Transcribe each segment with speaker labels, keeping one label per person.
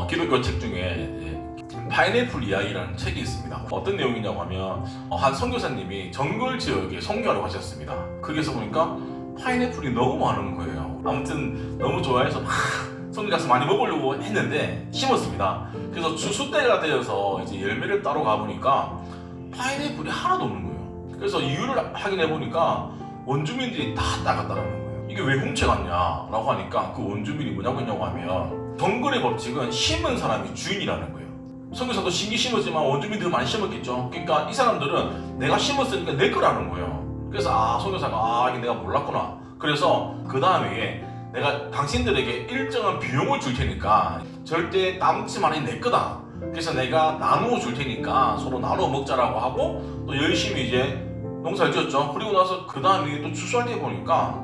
Speaker 1: 기독교 책 중에 파인애플 이야기라는 책이 있습니다. 어떤 내용이냐고 하면 한 선교사님이 정글 지역에 선교하러 가셨습니다. 거기서 보니까 파인애플이 너무 많은 거예요. 아무튼 너무 좋아해서 막 선교 가서 많이 먹으려고 했는데 심었습니다. 그래서 추수 때가 되어서 이제 열매를 따러 가보니까 파인애플이 하나도 없는 거예요. 그래서 이유를 확인해 보니까 원주민들이 다 따갔다는 거예요. 이게 왜 훔쳐갔냐라고 하니까 그 원주민이 뭐냐고 했냐고 하면 정글의 법칙은 심은 사람이 주인이라는 거예요. 선교사도 신기 심었지만 원주민들은 많이 심었겠죠. 그러니까 이 사람들은 내가 심었으니까 내 거라는 거예요. 그래서 선교사가 이게 내가 몰랐구나. 그래서 그 다음에 내가 당신들에게 일정한 비용을 줄 테니까 절대 남지 말이 내 거다. 그래서 내가 나누어 줄 테니까 서로 나누어 먹자라고 하고 또 열심히 이제 농사를 지었죠. 그리고 나서 그 다음에 또 추수할 때 보니까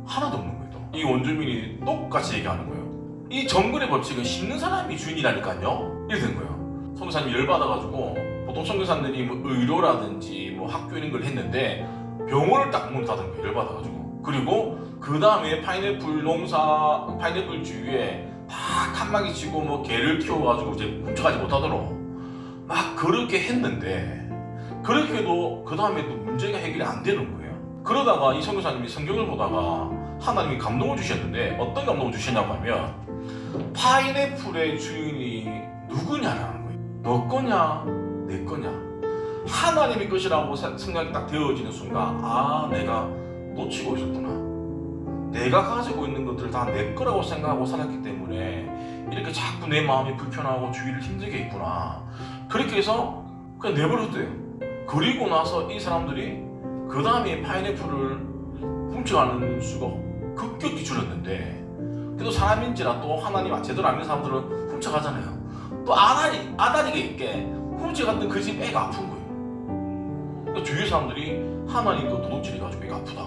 Speaker 1: 하나도 없는 거예요. 이 원주민이 똑같이 얘기하는 거예요. 이 정글의 법칙은 심는 사람이 주인이라니까요. 이렇게 된 거예요. 선교사님이 열받아가지고 보통 선교사님들이 뭐 의료라든지 뭐 학교 이런 걸 했는데 병원을 딱 문 닫은 거예요. 열받아가지고. 그리고 그 다음에 파인애플 농사, 파인애플 주위에 다 칸막이 치고 뭐 개를 키워가지고 이제 훔쳐가지 못하도록 막 그렇게 했는데 그렇게 해도 그 다음에 또 문제가 해결이 안 되는 거예요. 그러다가 이 선교사님이 성경을 보다가 하나님이 감동을 주셨는데 어떤 감동을 주셨냐고 하면 파인애플의 주인이 누구냐라는 거예요. 너 거냐 내 거냐. 하나님의 것이라고 생각이 딱 되어지는 순간 내가 놓치고 있었구나. 내가 가지고 있는 것들을 다 내 거라고 생각하고 살았기 때문에 이렇게 자꾸 내 마음이 불편하고 주위를 힘들게 했구나. 그렇게 해서 그냥 내버려둬요. 그리고 나서 이 사람들이 그 다음에 파인애플을 훔쳐가는 수가 급격히 줄었는데 그래도 사람인지라 또 하나님 제대로 안 믿는 사람들은 훔쳐가잖아요. 또 아다리가 있게 훔쳐갔던 그 집 애가 아픈 거예요. 그러니까 주위 사람들이 하나님도 도둑질해가지고 애가 아프다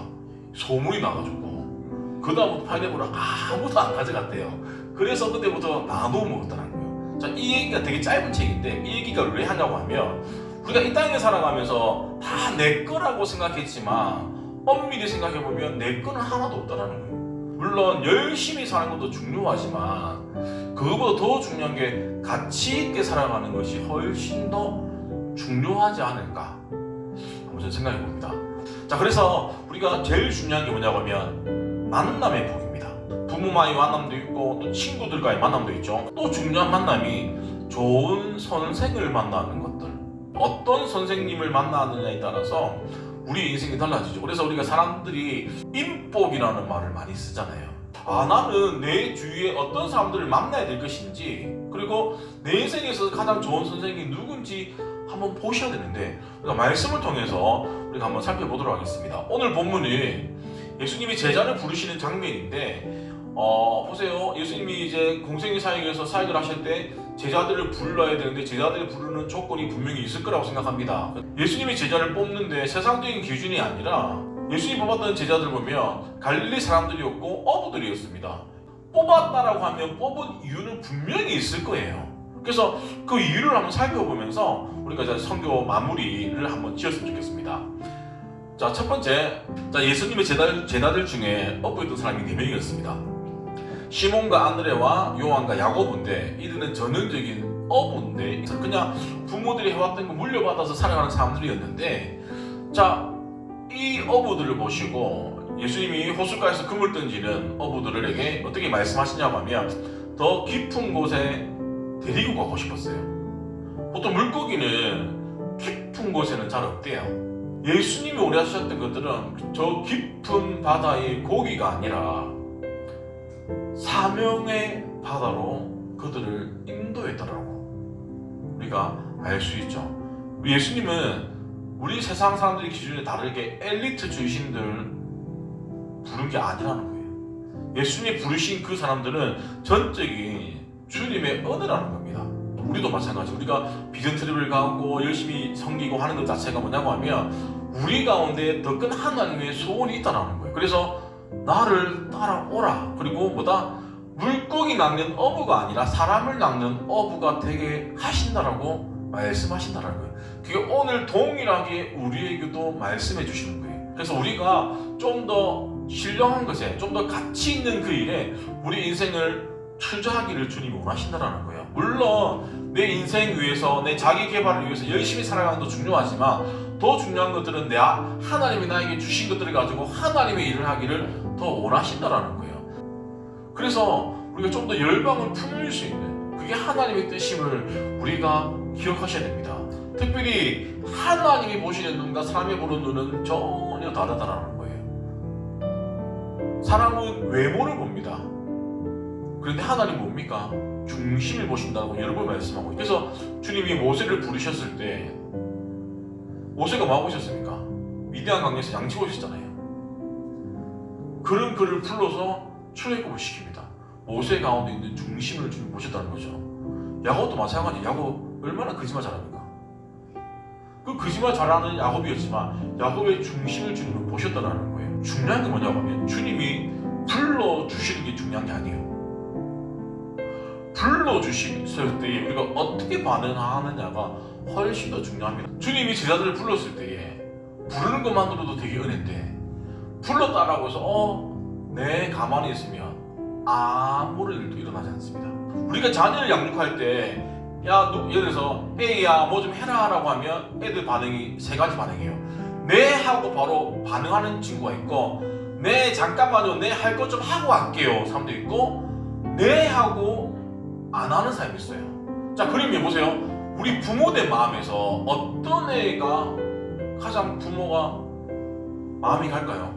Speaker 1: 소문이 나가지고 그 다음부터 파인애플을 아무도 안 가져갔대요. 그래서 그때부터 나눠 먹었다는 거예요. 자, 이 얘기가 되게 짧은 책인데 이 얘기가 왜 하냐고 하면 우리가 이 땅에 살아가면서 다 내 거라고 생각했지만 엄밀히 생각해보면 내 거는 하나도 없다는 거예요. 물론 열심히 사는 것도 중요하지만 그거보다 더 중요한 게 가치 있게 살아가는 것이 훨씬 더 중요하지 않을까 한번 생각해 봅니다. 자, 그래서 우리가 제일 중요한 게 뭐냐고 하면 만남의 복입니다. 부모와의 만남도 있고 또 친구들과의 만남도 있죠. 또 중요한 만남이 좋은 선생을 만나는 것들. 어떤 선생님을 만나느냐에 따라서 우리 인생이 달라지죠. 그래서 우리가 사람들이 인복이라는 말을 많이 쓰잖아요. 나는 내 주위에 어떤 사람들을 만나야 될 것인지 그리고 내 인생에서 가장 좋은 선생님이 누군지 한번 보셔야 되는데 그러니까 말씀을 통해서 우리가 한번 살펴보도록 하겠습니다. 오늘 본문이 예수님이 제자를 부르시는 장면인데 보세요. 예수님이 이제 공생의 사역에서 사역을 하실 때 제자들을 불러야 되는데 제자들을 부르는 조건이 분명히 있을 거라고 생각합니다. 예수님이 제자를 뽑는데 세상적인 기준이 아니라 예수님이 뽑았던 제자들 보면 갈릴리 사람들이었고 어부들이었습니다. 뽑았다라고 하면 뽑은 이유는 분명히 있을 거예요. 그래서 그 이유를 한번 살펴보면서 우리가 이제 선교 마무리를 한번 지었으면 좋겠습니다. 자, 첫 번째, 예수님의 제자들 중에 어부였던 사람이 4명이었습니다. 시몬과 안드레와 요한과 야고보인데 이들은 전형적인 어부인데 그냥 부모들이 해왔던 거 물려받아서 살아가는 사람들이었는데 자, 이 어부들을 보시고 예수님이 호숫가에서 그물 던지는 어부들에게 어떻게 말씀하시냐고 하면 더 깊은 곳에 데리고 가고 싶었어요. 보통 물고기는 깊은 곳에는 잘 없대요. 예수님이 오래 하셨던 것들은 저 깊은 바다의 고기가 아니라 사명의 바다로 그들을 인도했다라고 우리가 알 수 있죠. 예수님은 우리 세상 사람들의 기준에 다르게 엘리트 중심들 부른 게 아니라는 거예요. 예수님이 부르신 그 사람들은 전적인 주님의 은혜라는 겁니다. 우리도 마찬가지. 우리가 비전 트립을 가고 열심히 섬기고 하는 것 자체가 뭐냐고 하면 우리 가운데 더 큰 하나님의 소원이 있다는 거예요. 그래서 나를 따라오라. 그리고 물고기 낚는 어부가 아니라 사람을 낚는 어부가 되게 하신다라고 말씀하신다는 거예요. 그게 오늘 동일하게 우리에게도 말씀해 주시는 거예요. 그래서 우리가 좀 더 신령한 것에 좀 더 가치 있는 그 일에 우리 인생을 투자하기를 주님이 원하신다는 거예요. 물론 내 인생 위해서, 내 자기 개발을 위해서 열심히 살아가는 것도 중요하지만 더 중요한 것들은 하나님이 나에게 주신 것들을 가지고 하나님의 일을 하기를 더 원하신다는 거예요. 그래서 우리가 좀 더 열방을 품을 수 있는, 그게 하나님의 뜻임을 우리가 기억하셔야 됩니다. 특별히 하나님이 보시는 눈과 사람이 보는 눈은 전혀 다르다는 거예요. 사람은 외모를 봅니다. 그런데 하나님은 뭡니까? 중심을 보신다고 여러 번 말씀하고, 그래서 주님이 모세를 부르셨을 때 모세가 뭐 하고 있었습니까? 미디안 강에서 양치고 있었잖아요. 그런 그를 불러서 출애굽을 시킵니다. 모세 가운데 있는 중심을 주님 보셨다는 거죠. 야곱도 마찬가지. 야곱 얼마나 거짓말 잘합니까? 그 거짓말 잘하는 야곱이었지만 야곱의 중심을 주님은 보셨다는 거예요. 중요한 게 뭐냐고 하면 주님이 불러주시는 게 중요한 게 아니에요. 불러주셨을 때에 우리가 어떻게 반응하느냐가 훨씬 더 중요합니다. 주님이 제자들을 불렀을 때에 부르는 것만으로도 되게 은혜인데, 불렀다라고 해서 네 가만히 있으면 아무런 일도 일어나지 않습니다. 우리가 자녀를 양육할 때 예를 들어서 애야 뭐 좀 해라 라고 하면 애들 반응이 세 가지 반응이에요. 네 하고 바로 반응하는 친구가 있고, 네 잠깐만요 네 할 것 좀 하고 갈게요 사람도 있고, 네 하고 안 하는 사람이 있어요. 자, 그러면 보세요. 우리 부모의 마음에서 어떤 애가 가장 부모가 마음이 갈까요?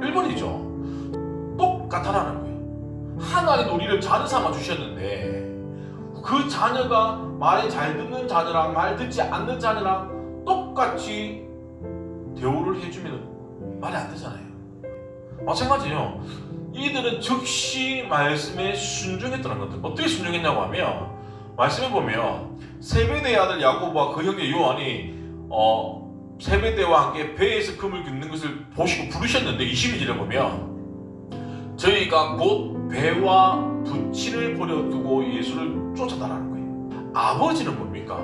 Speaker 1: 1번이죠. 똑같다라는 거예요. 하나님 우리를 자녀 삼아 주셨는데 그 자녀가 말을 잘 듣는 자녀랑 말 듣지 않는 자녀랑 똑같이 대우를 해주면 말이 안 되잖아요. 마찬가지예요. 이들은 즉시 말씀에 순종했다는 것들. 어떻게 순종했냐고 하면, 말씀해 보면 세베대의 아들 야고보와 그 형제 요한이 세베대와 함께 배에서 금을 긋는 것을 보시고 부르셨는데 20절에 보면 저희가 곧 배와 부치를 버려두고 예수를 쫓아다라는 거예요. 아버지는 뭡니까?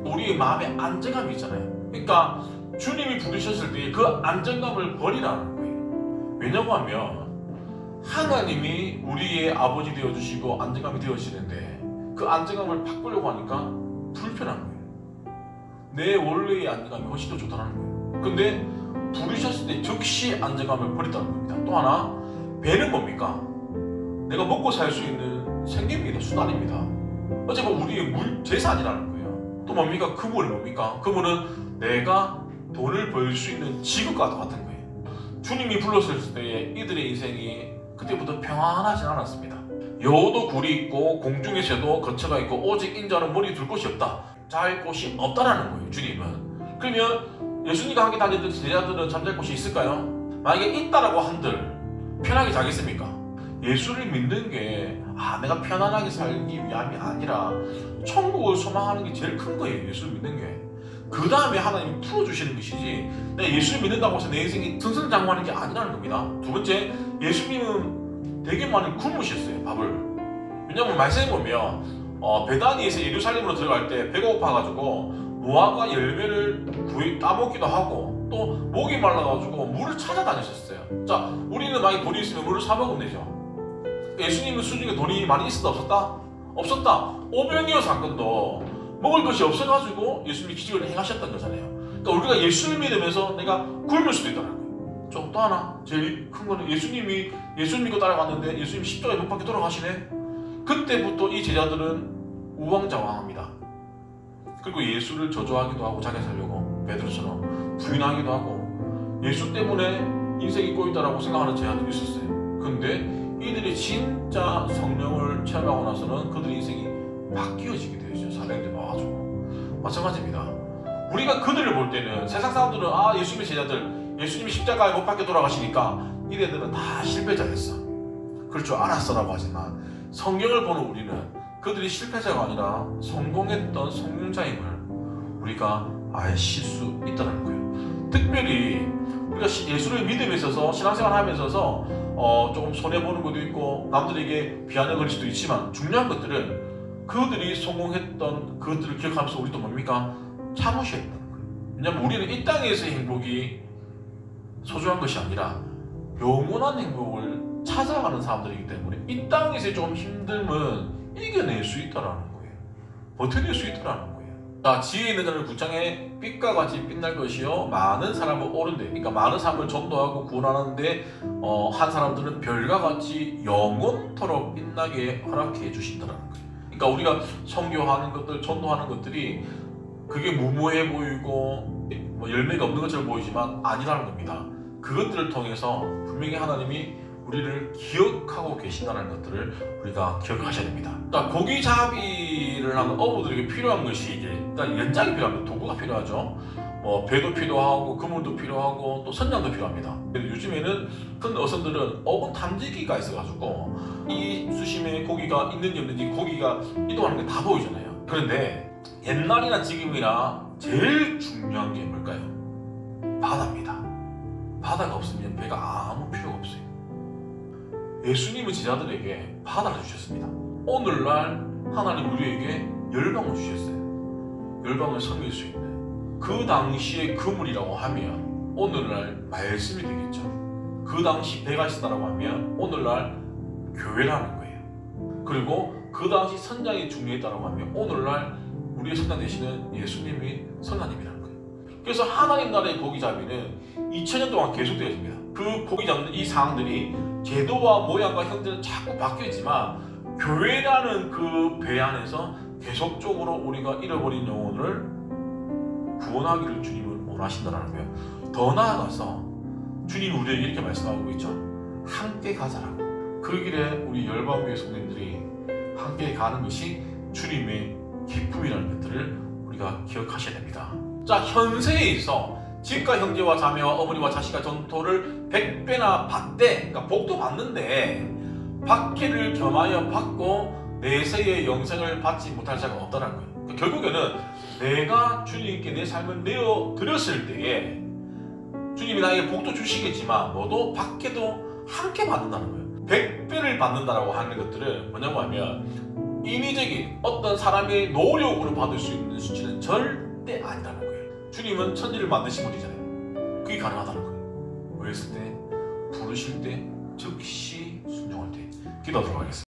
Speaker 1: 우리의 마음에 안정감이 있잖아요. 그러니까 주님이 부르셨을 때 그 안정감을 버리라는 거예요. 왜냐고 하면 하나님이 우리의 아버지 되어주시고 안정감이 되어지는데 그 안정감을 바꾸려고 하니까 불편한 거예요. 내 원래의 안정감이 훨씬 더 좋다는 거예요. 근데 부르셨을 때 즉시 안정감을 버렸다는 겁니다. 또 하나, 배는 뭡니까? 내가 먹고 살 수 있는 생계입니다. 수단입니다. 어차피 우리의 재산이라는 거예요. 또 뭡니까? 그물은 뭡니까? 그물은 내가 돈을 벌 수 있는 직업과 같은 거예요. 주님이 불렀을 때에 이들의 인생이 그때부터 평안하진 않았습니다. 여우도 굴이 있고 공중의 새도 거처가 있고 오직 인자는 머리 둘 곳이 없다. 잘 곳이 없다라는 거예요. 주님은. 그러면 예수님과 함께 다니던 제자들은 잠잘 곳이 있을까요? 만약에 있다라고 한들 편하게 자겠습니까? 예수를 믿는 게 내가 편안하게 살기 위함이 아니라 천국을 소망하는 게 제일 큰 거예요. 예수를 믿는 게. 그 다음에 하나님이 풀어주시는 것이지, 내가 예수를 믿는다고 해서 내 인생이 승승장구하는 게 아니라는 겁니다. 두 번째, 예수님은 되게 많이 굶으셨어요. 밥을. 왜냐하면 말씀해 보면 베다니에서 예루살렘으로 들어갈 때 배가 고파가지고 무화과 열매를 따먹기도 하고 또 목이 말라가지고 물을 찾아다니셨어요. 자, 우리는 만약 돈이 있으면 물을 사 먹으면 되죠. 예수님은 수중에 돈이 많이 있었다 없었다? 없었다. 오병이어 사건도 먹을 것이 없어가지고 예수님이 기적을 행하셨던 거잖아요. 그러니까 우리가 예수를 믿으면서 내가 굶을 수도 있다는 거예요. 좀 또 하나 제일 큰 거는 예수님이 예수 믿고 따라갔는데 예수님 십자가에 못 박혀 돌아가시네. 그때부터 이 제자들은 우왕좌왕합니다. 그리고 예수를 저주하기도 하고 자기 살려고 베드로처럼 부인하기도 하고 예수 때문에 인생이 꼬였다라고 생각하는 제자들이 있었어요. 근데 이들이 진짜 성령을 체험하고 나서는 그들의 인생이 바뀌어지게 되죠. 사도행전 봐가지고. 마찬가지입니다. 우리가 그들을 볼 때는 세상 사람들은 예수님의 제자들, 예수님이 십자가에 못 박혀 돌아가시니까 이들은 다 실패자였어. 그럴 줄 알았어라고 하지만 성경을 보는 우리는 그들이 실패자가 아니라 성공했던 성공자임을 우리가 아실 수 있다는 거예요. 특별히 우리가 예수를 믿음에 있어서 신앙생활 하면서 조금 손해보는 것도 있고 남들에게 비아냥거릴 수도 있지만 중요한 것들은 그들이 성공했던 그것들을 기억하면서 우리도 뭡니까? 참으셔야 된다는 거예요. 왜냐하면 우리는 이 땅에서의 행복이 소중한 것이 아니라 영원한 행복을 찾아가는 사람들이기 때문에 이 땅에서 좀 힘듦은 이겨낼 수 있다라는 거예요. 버텨낼 수 있다라는 거예요. 자, 지혜 있는 자는 구창에 빛과 같이 빛날 것이요 많은 사람은 오른데, 그러니까 많은 사람을 전도하고 구원하는데 한 사람들은 별과 같이 영원토록 빛나게 허락해 주신다라는 거예요. 그러니까 우리가 선교하는 것들, 전도하는 것들이 그게 무모해 보이고 뭐 열매가 없는 것처럼 보이지만 아니라는 겁니다. 그것들을 통해서 분명히 하나님이 우리를 기억하고 계신다는 것들을 우리가 기억하셔야 됩니다. 자, 고기잡이를 하는 어부들에게 필요한 것이 이제 일단 연장이 필요합니다. 도구가 필요하죠. 뭐 배도 필요하고 그물도 필요하고 또 선장도 필요합니다. 요즘에는 큰 어선들은 어군 탐지기가 있어가지고 이 수심에 고기가 있는지 없는지 고기가 이동하는 게 다 보이잖아요. 그런데 옛날이나 지금이나 제일 중요한 게 뭘까요? 바다입니다. 바다가 없으면 배가 아무 필요가 없어요. 예수님은 제자들에게 바다를 주셨습니다. 오늘날 하나님 우리에게 열방을 주셨어요. 열방을 섬길 수 있는. 그 당시의 그물이라고 하면 오늘날 말씀이 되겠죠. 그 당시 배가 있었다고 하면 오늘날 교회라는 거예요. 그리고 그 당시 선장이 중요했다고 하면 오늘날 우리의 선장 되시는 예수님이 선장님이라는 거예요. 그래서 하나님 나라의 고기잡이는 2000년 동안 계속되어집니다. 그 고기 잡는 이 상황들이 제도와 모양과 형태는 자꾸 바뀌었지만 교회라는 그 배 안에서 계속적으로 우리가 잃어버린 영혼을 구원하기를 주님은 원하신다는 거예요. 더 나아가서 주님이 우리에게 이렇게 말씀하고 있죠. 함께 가자라고. 그 길에 우리 열방교회 성도님들이 함께 가는 것이 주님의 기쁨이라는 것들을 우리가 기억하셔야 됩니다. 자, 현세에 있어 집과 형제와 자매와 어머니와 자식과 전토를 100배나 받되, 그러니까 복도 받는데 박해를 겸하여 받고 내세의 영생을 받지 못할 자가 없다는 거예요. 그러니까 결국에는 내가 주님께 내 삶을 내어 드렸을 때에 주님이 나에게 복도 주시겠지만 너도 박해도 함께 받는다는 거예요. 100배를 받는다라고 하는 것들은 뭐냐고 하면 인위적인 어떤 사람의 노력으로 받을 수 있는 수치는 절대 아니라는 거예요. 주님은 천지를 만드신 분이잖아요. 그게 가능하다는 거예요. 뭐 했을 때, 부르실 때, 즉시 순종할 때. 기도하도록 하겠습니다.